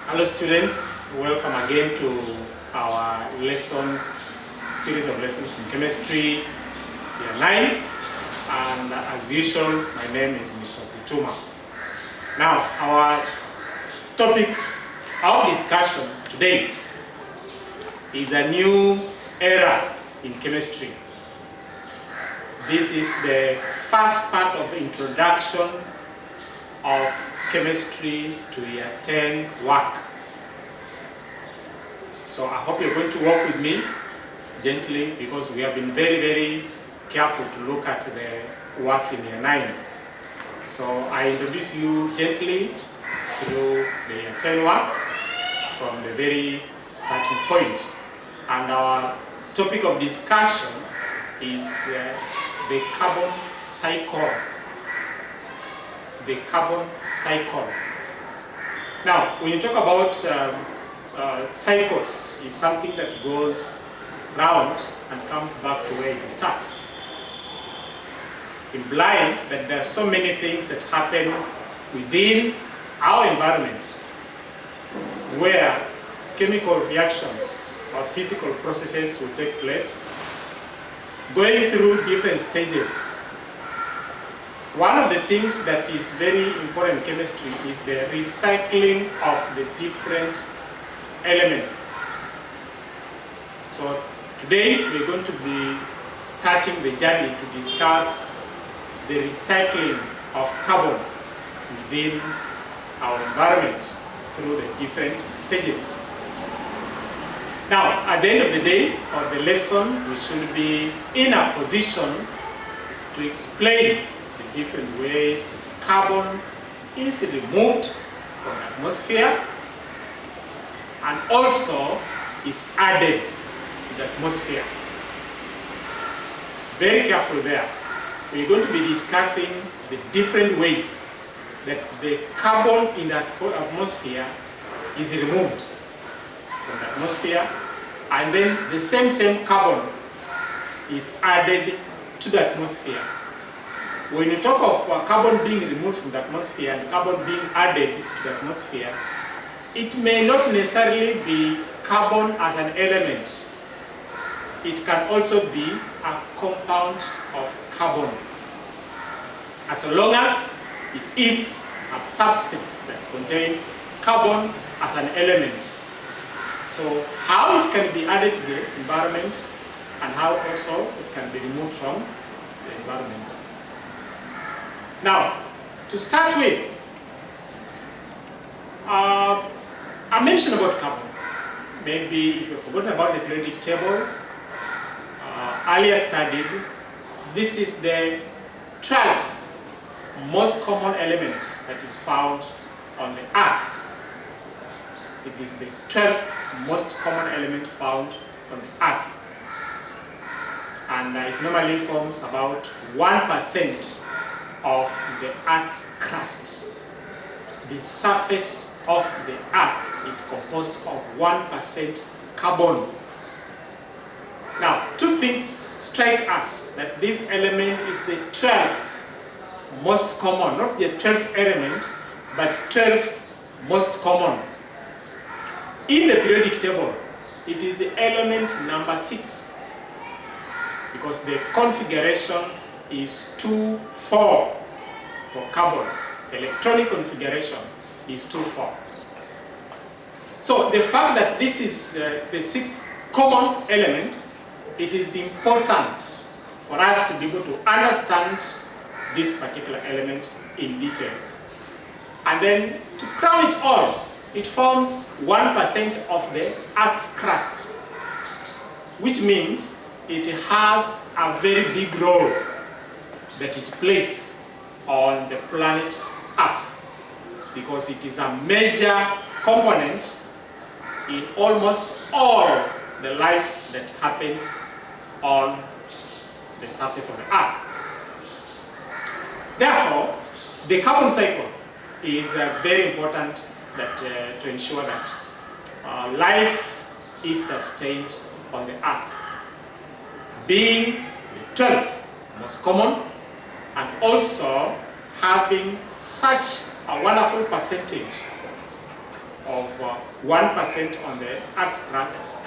Hello students, welcome again to our series of lessons in chemistry, year 9. And as usual, my name is Mr. Situma. Now, our topic of discussion today is a new era in chemistry. This is the first part of introduction of chemistry to year 10 work. So I hope you're going to work with me gently, because we have been very careful to look at the work in year 9. So I introduce you gently through the year 10 work from the very starting point. And our topic of discussion is the carbon cycle. The carbon cycle. Now, when you talk about cycles, it's something that goes round and comes back to where it starts, implying that there are so many things that happen within our environment where chemical reactions or physical processes will take place, going through different stages. One of the things that is very important in chemistry is the recycling of the different elements. So today we're going to be starting the journey to discuss the recycling of carbon within our environment through the different stages. Now, at the end of the day, or the lesson, we should be in a position to explain the different ways that carbon is removed from the atmosphere and also is added to the atmosphere. Very careful there. We're going to be discussing the different ways that the carbon in the atmosphere is removed from the atmosphere, and then the same carbon is added to the atmosphere. When you talk of carbon being removed from the atmosphere and carbon being added to the atmosphere, it may not necessarily be carbon as an element. It can also be a compound of carbon, as long as it is a substance that contains carbon as an element. So how it can be added to the environment and how also it can be removed from the environment. Now, to start with, I mentioned about carbon. Maybe if you've forgotten about the periodic table, earlier studied, this is the 12th most common element that is found on the Earth. It is the 12th most common element found on the Earth. And it normally forms about 1% of the Earth's crust. The surface of the Earth is composed of 1% carbon. Now, two things strike us that this element is the 12th most common, not the 12th element, but 12th most common. In the periodic table, it is the element number 6, because the configuration is 2,4 for carbon. The electronic configuration is 2,4. So the fact that this is the 6th common element, it is important for us to be able to understand this particular element in detail. And then to crown it all, it forms 1% of the Earth's crust, which means it has a very big role that it plays on the planet Earth, because it is a major component in almost all the life that happens on the surface of the Earth. Therefore, the carbon cycle is very important to ensure that life is sustained on the Earth, being the 12th most common and also having such a wonderful percentage of 1% on the Earth's crust,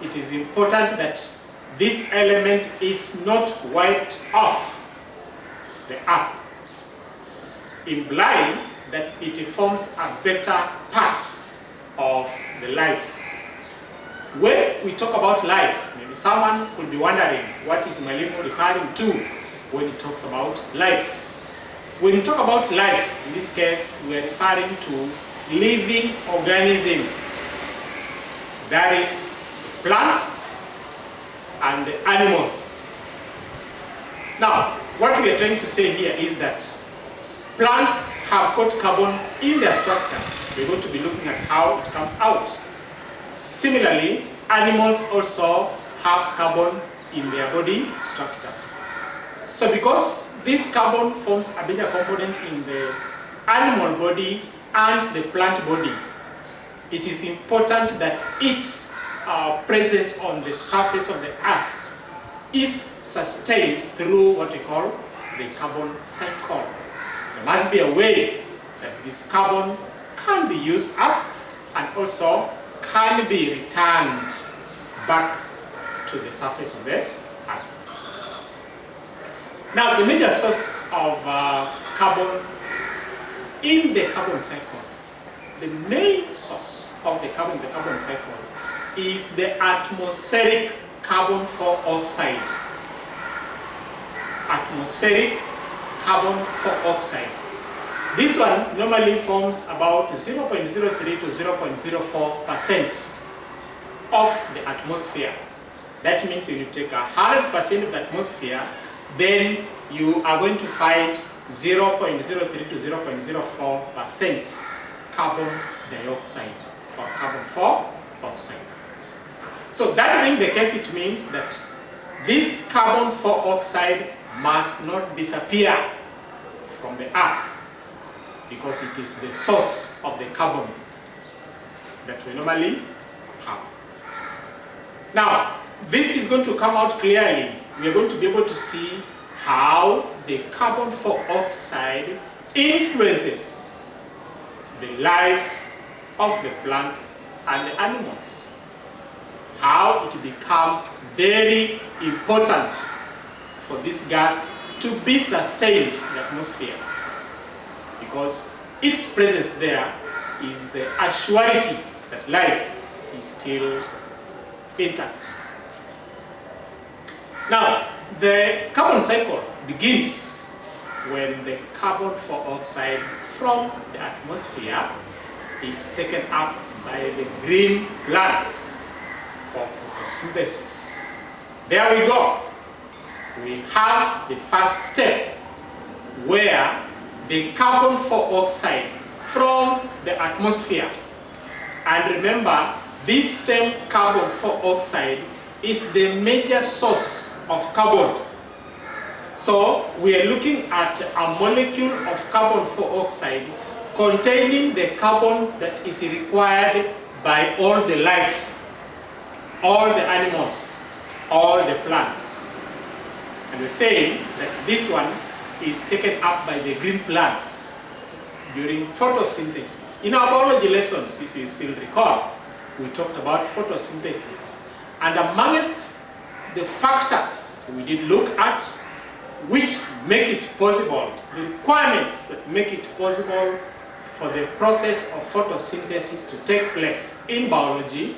it is important that this element is not wiped off the Earth, implying that it forms a better part of the life. When we talk about life, maybe someone could be wondering, what is Malimo referring to when he talks about life? When we talk about life, in this case, we are referring to living organisms. That is, plants and the animals. Now, what we are trying to say here is that plants have got carbon in their structures. We're going to be looking at how it comes out. Similarly, animals also have carbon in their body structures. So because this carbon forms a bigger component in the animal body and the plant body, it is important that its presence on the surface of the earth is sustained through what we call the carbon cycle. There must be a way that this carbon can be used up and also can be returned back to the surface of the earth. Now, the major source of carbon in the carbon cycle, the main source of the carbon cycle is the atmospheric carbon dioxide. Atmospheric carbon dioxide. This one normally forms about 0.03 to 0.04% of the atmosphere. That means when you take 100% of the atmosphere, then you are going to find 0.03 to 0.04% carbon dioxide or carbon dioxide. So that being the case, it means that this carbon dioxide must not disappear from the earth, because it is the source of the carbon that we normally have. Now, this is going to come out clearly. We are going to be able to see how the carbon dioxide influences the life of the plants and the animals. How it becomes very important for this gas to be sustained in the atmosphere, because its presence there is a surety that life is still intact. Now, the carbon cycle begins when the carbon dioxide from the atmosphere is taken up by the green plants for photosynthesis. There we go. We have the first step where the carbon dioxide from the atmosphere, and remember, this same carbon dioxide is the major source of carbon. So we are looking at a molecule of carbon dioxide containing the carbon that is required by all the life, all the animals, all the plants. And we're saying that this one is taken up by the green plants during photosynthesis. In our biology lessons, if you still recall, we talked about photosynthesis. And amongst the factors we did look at which make it possible, the requirements that make it possible for the process of photosynthesis to take place in biology,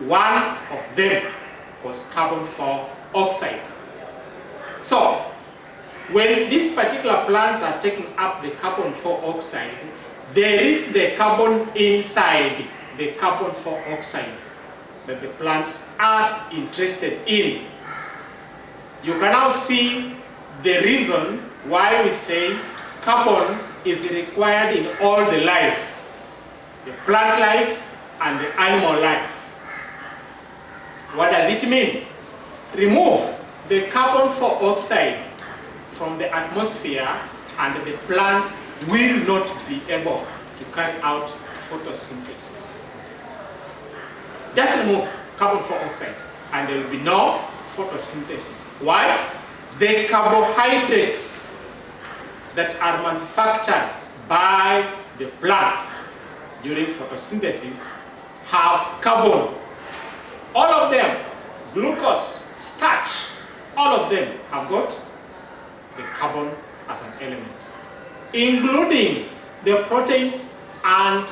one of them was carbon dioxide. So, when these particular plants are taking up the carbon dioxide, there is the carbon inside the carbon dioxide that the plants are interested in. You can now see the reason why we say carbon is required in all the life, the plant life and the animal life. What does it mean? Remove the carbon dioxide from the atmosphere and the plants will not be able to carry out photosynthesis. Just remove carbon dioxide and there will be no photosynthesis. Why? The carbohydrates that are manufactured by the plants during photosynthesis have carbon. All of them, glucose, starch, all of them have got the carbon as an element, including the proteins and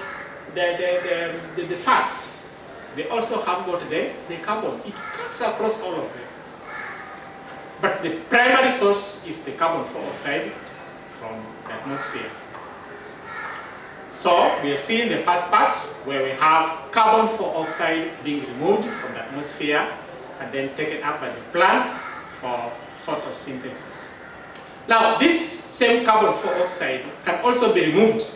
the fats. They also have got the carbon. It cuts across all of them. But the primary source is the carbon dioxide from the atmosphere. So we have seen the first part where we have carbon dioxide being removed from the atmosphere and then taken up by the plants for photosynthesis. Now this same carbon dioxide can also be removed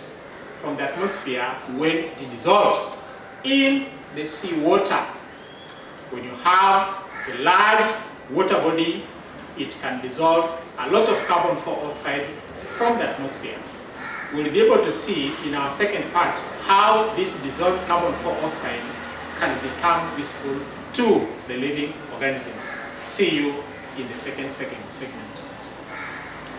from the atmosphere when it dissolves in the seawater. When you have a large water body, it can dissolve a lot of carbon dioxide from the atmosphere. We'll be able to see in our second part how this dissolved carbon dioxide can become useful to the living organisms. See you in the second segment.